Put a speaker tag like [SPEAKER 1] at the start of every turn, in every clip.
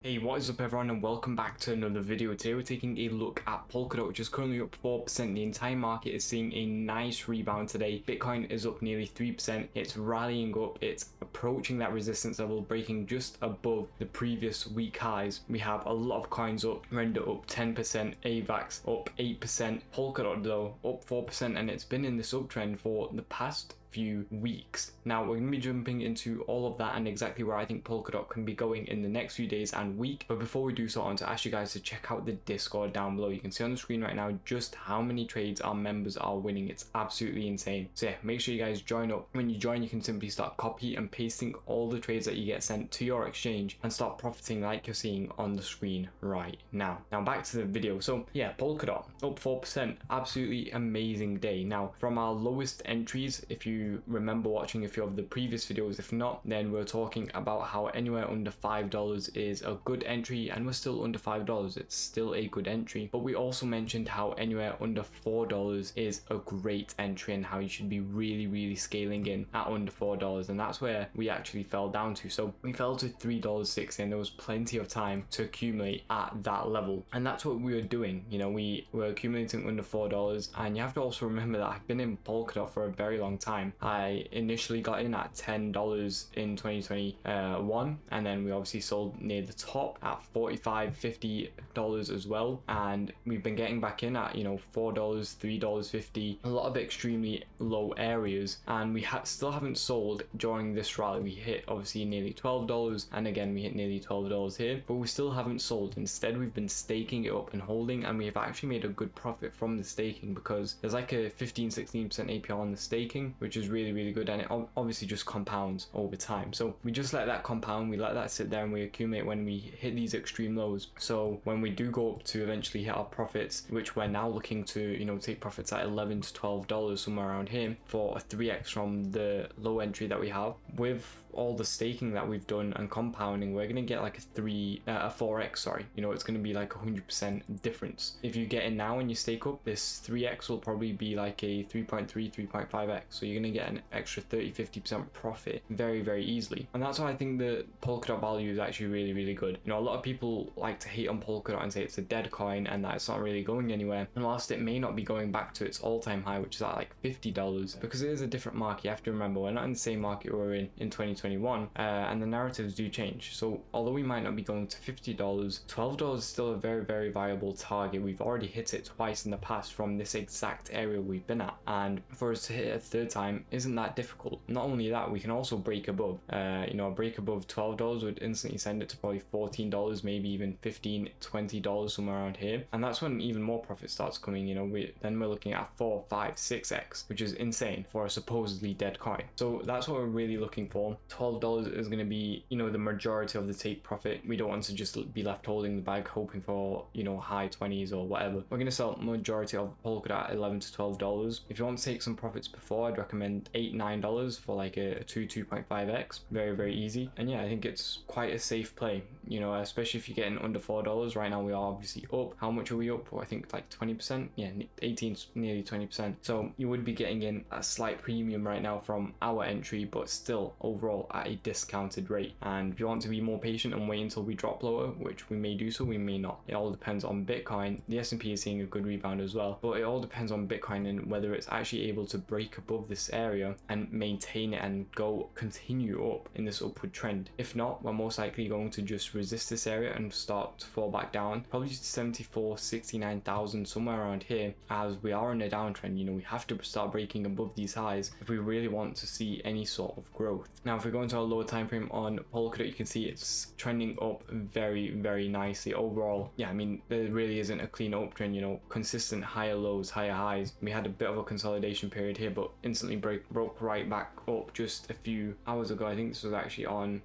[SPEAKER 1] Hey, what is up everyone, and welcome back to another video. Today we're taking a look at Polkadot, which is currently up 4%. The entire market is seeing a nice rebound today. Bitcoin is up nearly 3%. It's rallying up. It's approaching that resistance level, breaking just above the previous week highs. We have a lot of coins up. Render up 10%, AVAX up 8%, Polkadot though up 4%, and it's been in this uptrend for the past few weeks. Now we're going to be jumping into all of that and exactly where I think Polkadot can be going in the next few days and week. But before we do so, I want to ask you guys to check out the Discord down below. You can see on the screen right now just how many trades our members are winning. It's absolutely insane. So yeah, make sure you guys join up. When you join, you can simply start copy and pasting all the trades that you get sent to your exchange and start profiting like you're seeing on the screen right now. Now back to the video. So yeah, Polkadot up 4%, absolutely amazing day. Now from our lowest entries, if you remember watching a few of the previous videos, if not, then we're talking about how anywhere under $5 is a good entry, and we're still under $5. It's still a good entry. But we also mentioned how anywhere under $4 is a great entry and how you should be really scaling in at under $4, and that's where we actually fell down to. So we fell to $3.60, and there was plenty of time to accumulate at that level, and that's what we were doing. You know, we were accumulating under $4, and you have to also remember that I've been in Polkadot for a very long time. I initially got in at $10 in 2021, and then we obviously sold near the top at $45-50 as well, and we've been getting back in at, you know, $4, $3.50, a lot of extremely low areas, and we still haven't sold during this rally. We hit obviously nearly $12, and again we hit nearly $12 here, but we still haven't sold. Instead, we've been staking it up and holding, and we have actually made a good profit from the staking because there's like a 15-16% APR on the staking, which is really good, and it obviously just compounds over time. So we just let that compound, we let that sit there, and we accumulate when we hit these extreme lows. So when we do go up to eventually hit our profits, which we're now looking to, you know, take profits at $11 to $12 somewhere around here for a 3x from the low entry that we have, with all the staking that we've done and compounding, we're gonna get like a 4x, sorry. You know, it's gonna be like 100% difference. If you get in now and you stake up, this 3x will probably be like a 3.3 3.5x, so you're gonna get an extra 30-50% profit very easily. And that's why I think the Polkadot value is actually really good. You know, a lot of people like to hate on Polkadot and say it's a dead coin and that it's not really going anywhere, and whilst it may not be going back to its all-time high, which is at like $50, because it is a different market. You have to remember, we're not in the same market we were in 2021, and the narratives do change. So although we might not be going to $50, $12 is still a very viable target. We've already hit it twice in the past from this exact area we've been at, and for us to hit it a third time isn't that difficult. Not only that, we can also break above. You know, a break above $12 would instantly send it to probably $14, maybe even $15, $20 somewhere around here, and that's when even more profit starts coming. You know, then we're looking at 4, 5, 6x, which is insane for a supposedly dead coin. So that's what we're really looking for. $12 is going to be, you know, the majority of the take profit. We don't want to just be left holding the bag hoping for, you know, high 20s or whatever. We're going to sell majority of Polkadot at $11 to $12. If you want to take some profits before, I'd recommend $8-9 for like a 2.5x. Very easy, and yeah, I think it's quite a safe play, you know, especially if you're getting under $4. Right now we are obviously up. How much are we up? I think like 20%. Yeah, 18, nearly 20%. So you would be getting in a slight premium right now from our entry, but still overall at a discounted rate. And if you want to be more patient and wait until we drop lower, which we may do, so we may not, it all depends on Bitcoin. The S&P is seeing a good rebound as well, but it all depends on Bitcoin and whether it's actually able to break above this area and maintain it and continue up in this upward trend. If not, we're most likely going to just resist this area and start to fall back down, probably to 74, 69,000 somewhere around here, as we are in a downtrend. You know, we have to start breaking above these highs if we really want to see any sort of growth. Now if we go into our lower time frame on Polkadot, you can see it's trending up very nicely overall. Yeah, I mean, there really isn't a clean uptrend, you know, consistent higher lows, higher highs. We had a bit of a consolidation period here, but instantly broke right back up just a few hours ago. I think this was actually on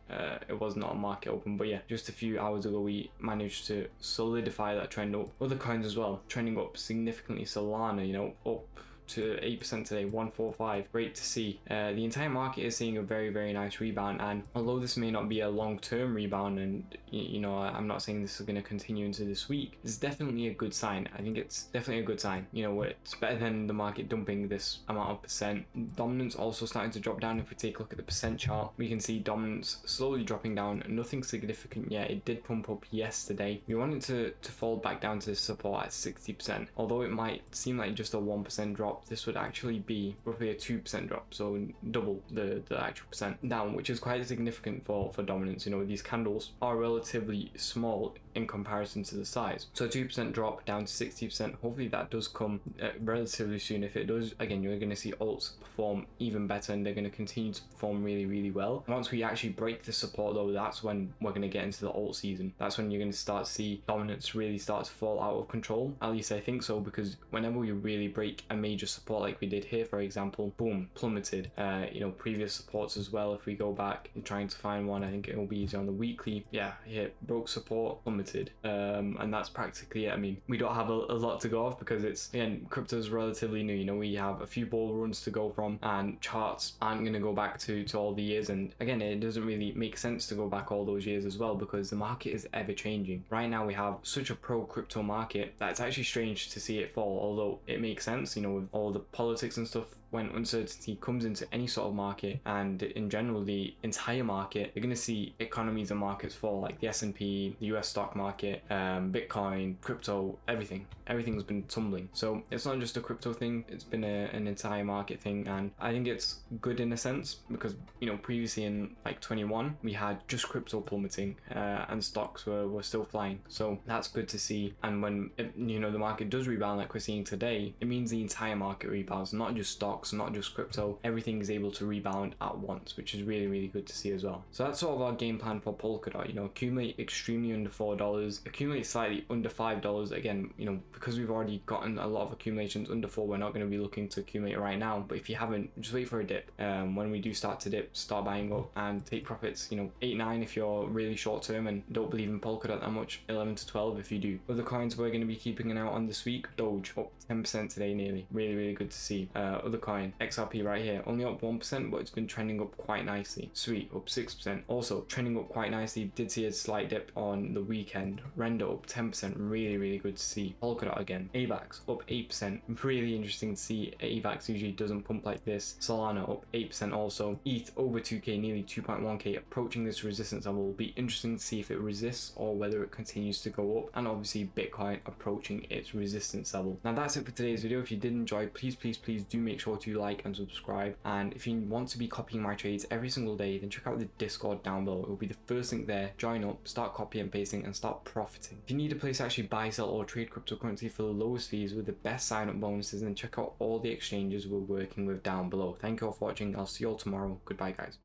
[SPEAKER 1] it was not on market open, but yeah, just a few hours ago we managed to solidify that trend up. Other coins as well trending up significantly. Solana, you know, up to 8% today, 145. Great to see. The entire market is seeing a very nice rebound, and although this may not be a long-term rebound, and you know, I'm not saying this is going to continue into this week, it's definitely a good sign. I think it's definitely a good sign. You know, it's better than the market dumping this amount of percent. Dominance also starting to drop down. If we take a look at the percent chart, we can see dominance slowly dropping down. Nothing significant yet. It did pump up yesterday. We want it to fall back down to support at 60%. Although it might seem like just a 1% drop, this would actually be roughly a 2% drop, so double the actual percent down, which is quite significant for dominance. You know, these candles are relatively small in comparison to the size. So a 2% drop down to 60%. Hopefully that does come relatively soon. If it does, again, you're going to see alts perform even better, and they're going to continue to perform really well. Once we actually break the support though, that's when we're going to get into the alt season. That's when you're going to start to see dominance really start to fall out of control. At least I think so, because whenever we really break a major support like we did here, for example, boom, plummeted. You know, previous supports as well, if we go back and trying to find one, I think it will be easy on the weekly. Yeah, hit, broke support, plummeted. And that's practically it. I mean, we don't have a lot to go off because it's, again, crypto's relatively new. You know, we have a few bull runs to go from, and charts aren't going to go back to all the years. And again, it doesn't really make sense to go back all those years as well, because the market is ever changing. Right now we have such a pro crypto market that it's actually strange to see it fall, although it makes sense, you know, with all the politics and stuff. When uncertainty comes into any sort of market, and in general the entire market, you're going to see economies and markets fall, like the S&P, the US stock market, Bitcoin, crypto, everything's been tumbling. So it's not just a crypto thing, it's been an entire market thing. And I think it's good in a sense, because, you know, previously in like 21 we had just crypto plummeting, and stocks were still flying. So that's good to see. And when you know, the market does rebound like we're seeing today, it means the entire market rebounds, not just stocks, not just crypto. Everything is able to rebound at once, which is really good to see as well. So that's sort of our game plan for Polkadot. You know, accumulate extremely under $4, accumulate slightly under $5. Again, you know, because we've already gotten a lot of accumulations under 4, we're not going to be looking to accumulate right now. But if you haven't, just wait for a dip. When we do start to dip, start buying up and take profits. You know, 8-9 if you're really short term and don't believe in Polkadot that much, 11 to 12 if you do. Other coins we're going to be keeping an eye on this week: Doge up 10% today, nearly. Really good to see. Other coin XRP right here, only up 1%, but it's been trending up quite nicely. Sweet, up 6%. Also trending up quite nicely. Did see a slight dip on the weekend. Render up 10%, really good to see. Polkadot again. AVAX up 8%, really interesting to see. AVAX usually doesn't pump like this. Solana up 8% also. ETH over 2k, nearly 2.1k, approaching this resistance level. Will be interesting to see if it resists or whether it continues to go up. And obviously Bitcoin approaching its resistance level. Now that's it for today's video. If you did enjoy, please do make sure to like and subscribe. And if you want to be copying my trades every single day, then check out the Discord down below. It will be the first link there. Join up, start copying and pasting, and start profiting. If you need a place to actually buy, sell, or trade cryptocurrency for the lowest fees with the best sign up bonuses, then check out all the exchanges we're working with down below. Thank you all for watching. I'll see you all tomorrow. Goodbye guys.